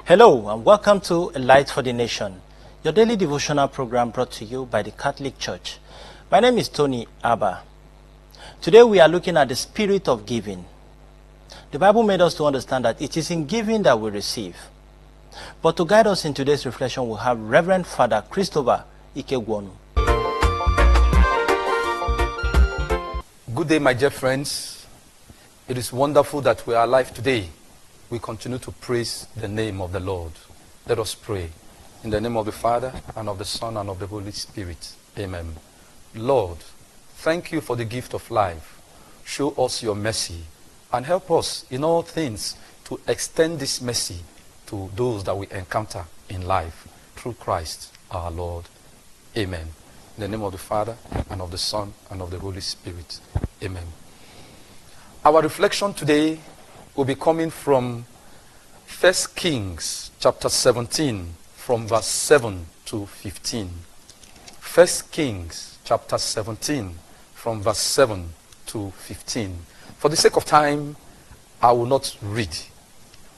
Hello and welcome to A Light for the Nation, your daily devotional program brought to you by the Catholic Church. My name is Tony Abba. Today we are looking at the spirit of giving. The Bible made us to understand that it is in giving that we receive. But to guide us in today's reflection, we have Reverend Father Christopher Ikegwuonu. Good day, my dear friends. It is wonderful that we are alive today. We continue to praise the name of the Lord. Let us pray. In the name of the Father, and of the Son, and of the Holy Spirit. Amen. Lord, thank you for the gift of life. Show us your mercy, and help us in all things to extend this mercy to those that we encounter in life, through Christ our Lord. Amen. In the name of the Father, and of the Son, and of the Holy Spirit. Amen. Our reflection today will be coming from 1 Kings chapter 17, from verse 7 to 15. 1 Kings chapter 17, from verse 7 to 15. For the sake of time, I will not read.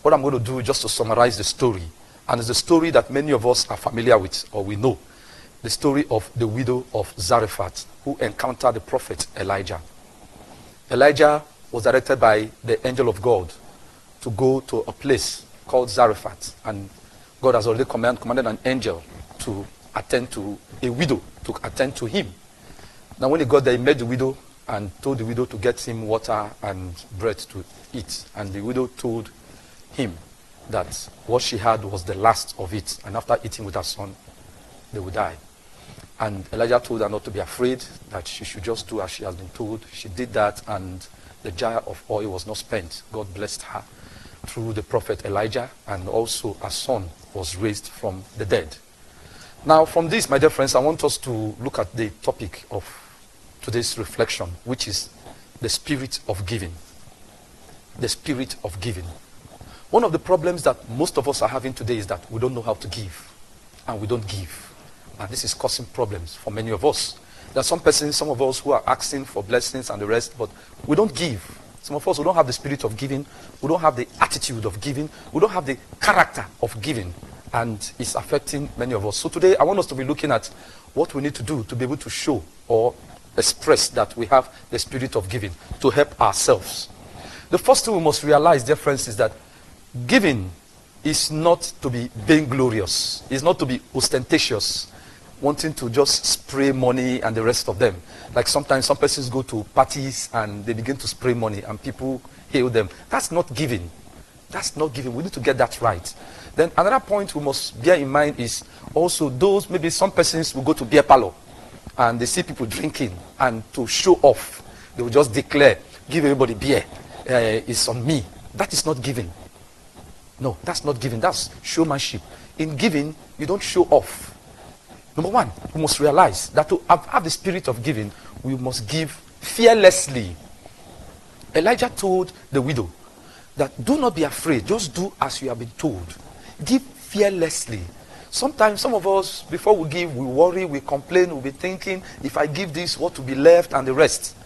What I'm going to do is just to summarize the story. And it's a story that many of us are familiar with, or we know. The story of the widow of Zarephath, who encountered the prophet Elijah. Elijah was directed by the angel of God to go to a place called Zarephath, and God has already commanded an angel to attend to a widow, to attend to him. Now when he got there, he met the widow and told the widow to get him water and bread to eat, and the widow told him that what she had was the last of it, and after eating with her son, they would die. And Elijah told her not to be afraid, that she should just do as she has been told. She did that, and the jar of oil was not spent. God blessed her through the prophet Elijah, and also her son was raised from the dead. Now from this, my dear friends, I want us to look at the topic of today's reflection, which is the spirit of giving. The spirit of giving. One of the problems that most of us are having today is that we don't know how to give, and we don't give. And this is causing problems for many of us. There are some of us who are asking for blessings and the rest, but we don't give. Some of us, we don't have the spirit of giving. We don't have the attitude of giving. We don't have the character of giving. And it's affecting many of us. So today, I want us to be looking at what we need to do to be able to show or express that we have the spirit of giving to help ourselves. The first thing we must realize, dear friends, is that giving is not to be vainglorious. It's not to be ostentatious, wanting to just spray money and the rest of them. Like sometimes some persons go to parties and they begin to spray money and people hail them. That's not giving. That's not giving. We need to get that right. Then another point we must bear in mind is also those, maybe some persons will go to beer parlor and they see people drinking, and to show off, they will just declare, give everybody beer. It's on me. That is not giving. No, that's not giving. That's showmanship. In giving, you don't show off. Number one, we must realize that to have the spirit of giving, we must give fearlessly. Elijah told the widow that do not be afraid, just do as you have been told. Give fearlessly. Sometimes some of us, before we give, we worry, we complain, we'll be thinking, if I give this, what will be left and the rest.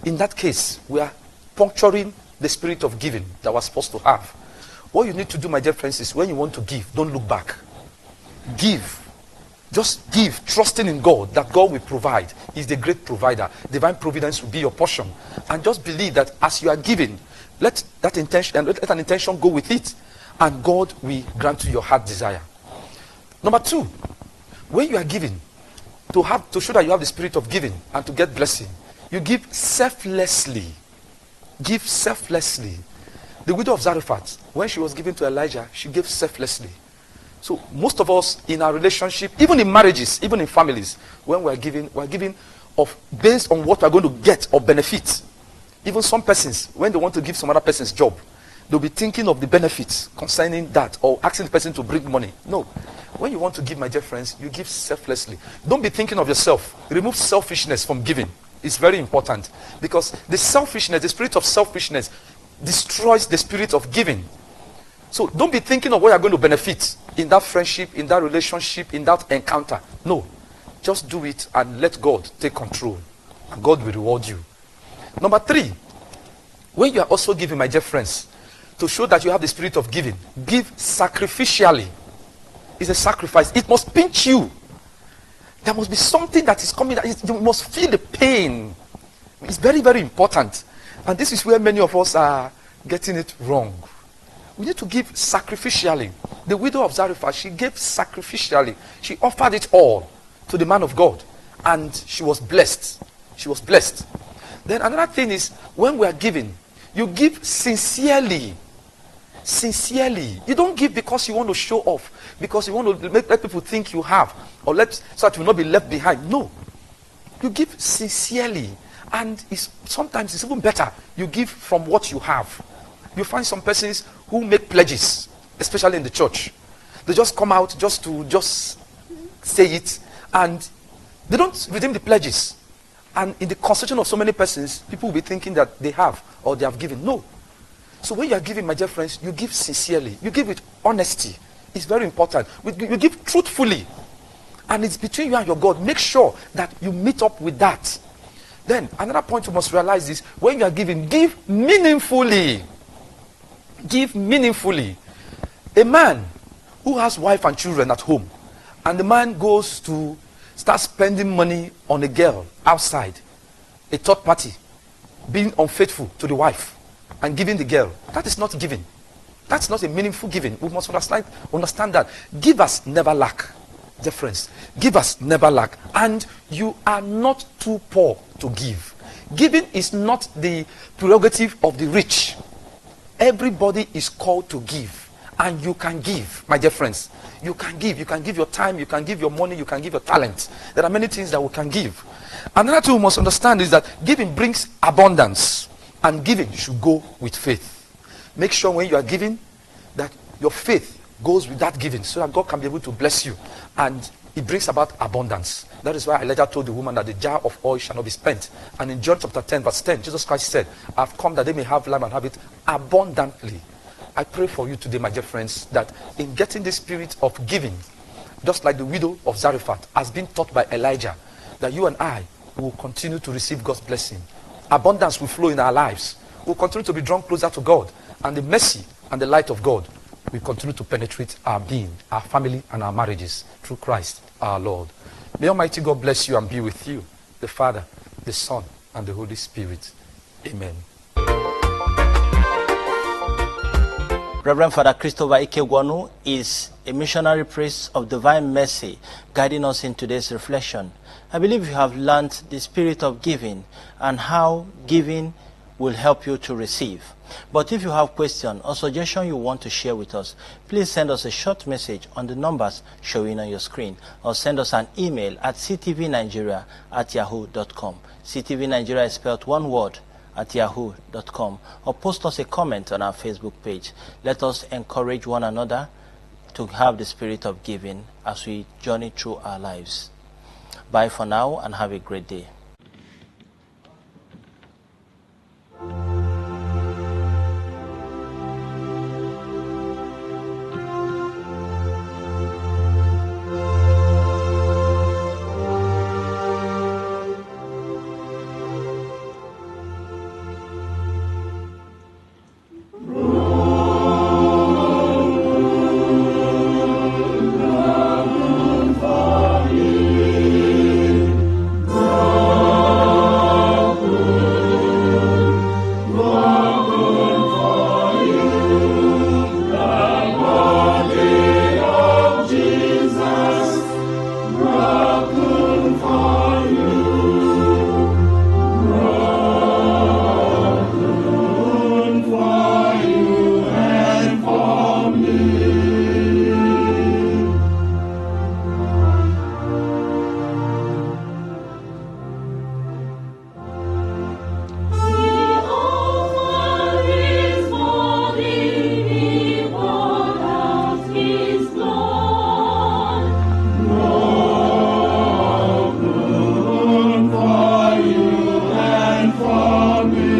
In that case, we are puncturing the spirit of giving that we're supposed to have. What you need to do, my dear friends, is when you want to give, don't look back. Give. Just give, trusting in God, that God will provide. He's the great provider. Divine providence will be your portion. And just believe that as you are giving, let that intention and let an intention go with it, and God will grant you your heart desire. Number two, when you are giving, to show that you have the spirit of giving and to get blessing, you give selflessly. Give selflessly. The widow of Zarephath, when she was giving to Elijah, she gave selflessly. So most of us in our relationship, even in marriages, even in families, when we're giving based on what we're going to get or benefit. Even some persons, when they want to give some other person's job, they'll be thinking of the benefits concerning that, or asking the person to bring money. No. When you want to give, my dear friends, you give selflessly. Don't be thinking of yourself. Remove selfishness from giving. It's very important. Because the selfishness, the spirit of selfishness, destroys the spirit of giving. So don't be thinking of what you're going to benefit in that friendship, in that relationship, in that encounter. No. Just do it and let God take control. And God will reward you. Number three, when you are also giving, my dear friends, to show that you have the spirit of giving, give sacrificially. It's a sacrifice. It must pinch you. There must be something that is coming. You must feel the pain. It's very, very important. And this is where many of us are getting it wrong. We need to give sacrificially. The widow of Zarephath, she gave sacrificially. She offered it all to the man of God. And she was blessed. She was blessed. Then another thing is, when we are giving, you give sincerely. Sincerely. You don't give because you want to show off, because you want to let people think you have, or so that you will not be left behind. No. You give sincerely. And sometimes it's even better. You give from what you have. You find some persons who make pledges, especially in the church. They just come out just to say it, and they don't redeem the pledges. And in the constitution of so many persons, people will be thinking that they have or they have given. No. So when you are giving, my dear friends, you give sincerely. You give with honesty. It's very important. You give truthfully. And it's between you and your God. Make sure that you meet up with that. Then another point you must realize is, when you are giving, give meaningfully. Give meaningfully. A man who has wife and children at home, and the man goes to start spending money on a girl outside, a third party, being unfaithful to the wife and giving the girl, that is not giving. That's not a meaningful giving. We must understand that. Givers never lack. Dear friends, givers never lack. And you are not too poor to give. Giving is not the prerogative of the rich. Everybody is called to give. And you can give, my dear friends. You can give. You can give your time. You can give your money. You can give your talent. There are many things that we can give. Another thing we must understand is that giving brings abundance. And giving should go with faith. Make sure when you are giving that your faith goes with that giving, so that God can be able to bless you. And it brings about abundance. That is why I later told the woman that the jar of oil shall not be spent. And in John chapter 10 verse 10, Jesus Christ said, I have come that they may have life and have it abundantly. I pray for you today, my dear friends, that in getting the spirit of giving, just like the widow of Zarephath has been taught by Elijah, that you and I will continue to receive God's blessing. Abundance will flow in our lives. We'll continue to be drawn closer to God. And the mercy and the light of God will continue to penetrate our being, our family, and our marriages through Christ our Lord. May Almighty God bless you and be with you, the Father, the Son, and the Holy Spirit. Amen. Reverend Father Christopher Ikegwuonu is a missionary priest of divine mercy, guiding us in today's reflection. I believe you have learned the spirit of giving and how giving will help you to receive. But if you have questions or suggestions you want to share with us, please send us a short message on the numbers showing on your screen, or send us an email at ctvnigeria@yahoo.com. ctvnigeria is spelled one word, at yahoo.com, or post us a comment on our Facebook page. Let us encourage one another to have the spirit of giving as we journey through our lives. Bye for now and have a great day. For me.